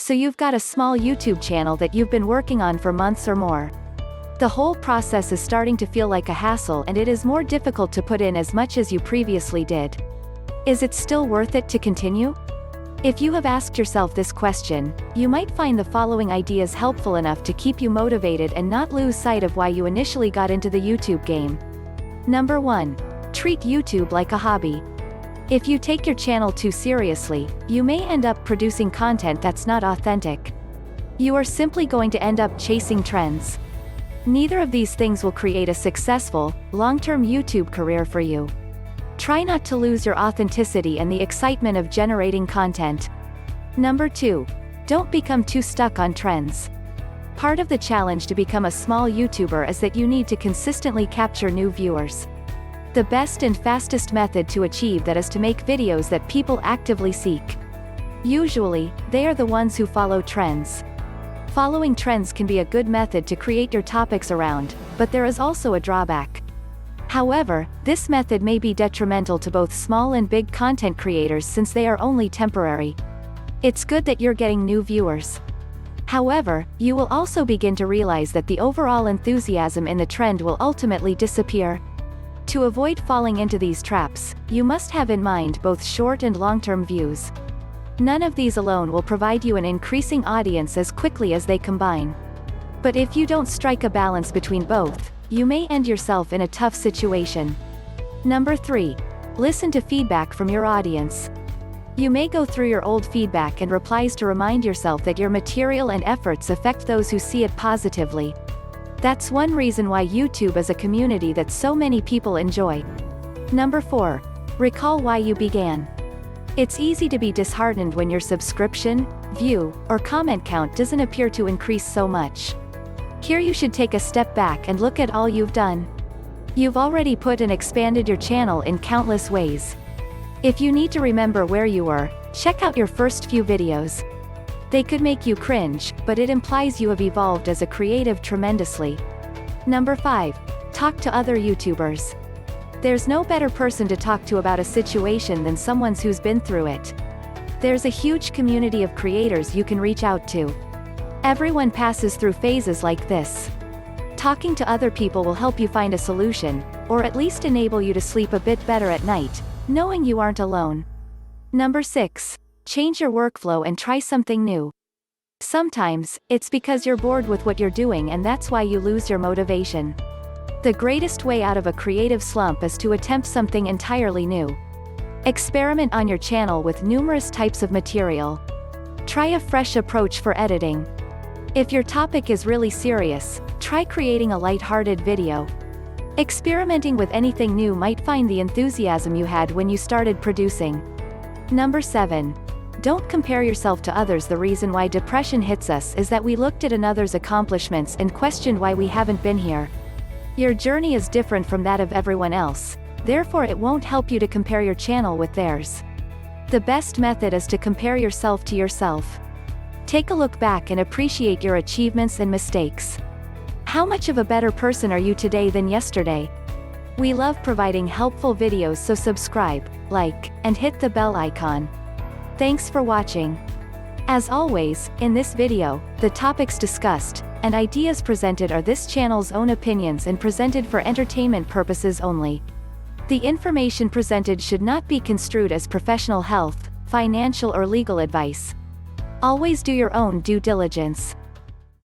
So you've got a small YouTube channel that you've been working on for months or more. The whole process is starting to feel like a hassle, and it is more difficult to put in as much as you previously did. Is it still worth it to continue? If you have asked yourself this question, you might find the following ideas helpful enough to keep you motivated and not lose sight of why you initially got into the YouTube game. Number 1. Treat YouTube like a hobby. If you take your channel too seriously, you may end up producing content that's not authentic. You are simply going to end up chasing trends. Neither of these things will create a successful, long-term YouTube career for you. Try not to lose your authenticity and the excitement of generating content. Number 2. Don't become too stuck on trends. Part of the challenge to become a small YouTuber is that you need to consistently capture new viewers. The best and fastest method to achieve that is to make videos that people actively seek. Usually, they are the ones who follow trends. Following trends can be a good method to create your topics around, but there is also a drawback. However, this method may be detrimental to both small and big content creators since they are only temporary. It's good that you're getting new viewers. However, you will also begin to realize that the overall enthusiasm in the trend will ultimately disappear. To avoid falling into these traps, you must have in mind both short and long-term views. None of these alone will provide you an increasing audience as quickly as they combine. But if you don't strike a balance between both, you may end yourself in a tough situation. Number 3. Listen to feedback from your audience. You may go through your old feedback and replies to remind yourself that your material and efforts affect those who see it positively. That's one reason why YouTube is a community that so many people enjoy. Number 4. Recall why you began. It's easy to be disheartened when your subscription, view, or comment count doesn't appear to increase so much. Here you should take a step back and look at all you've done. You've already put and expanded your channel in countless ways. If you need to remember where you were, check out your first few videos. They could make you cringe, but it implies you have evolved as a creative tremendously. Number 5. Talk to other YouTubers. There's no better person to talk to about a situation than someone who's been through it. There's a huge community of creators you can reach out to. Everyone passes through phases like this. Talking to other people will help you find a solution, or at least enable you to sleep a bit better at night, knowing you aren't alone. Number 6. Change your workflow and try something new. Sometimes, it's because you're bored with what you're doing and that's why you lose your motivation. The greatest way out of a creative slump is to attempt something entirely new. Experiment on your channel with numerous types of material. Try a fresh approach for editing. If your topic is really serious, try creating a light-hearted video. Experimenting with anything new might find the enthusiasm you had when you started producing. Number 7. Don't compare yourself to others. The reason why depression hits us is that we looked at another's accomplishments and questioned why we haven't been here. Your journey is different from that of everyone else, therefore it won't help you to compare your channel with theirs. The best method is to compare yourself to yourself. Take a look back and appreciate your achievements and mistakes. How much of a better person are you today than yesterday? We love providing helpful videos, so subscribe, like, and hit the bell icon. Thanks for watching. As always, in this video, the topics discussed, and ideas presented are this channel's own opinions and presented for entertainment purposes only. The information presented should not be construed as professional health, financial or legal advice. Always do your own due diligence.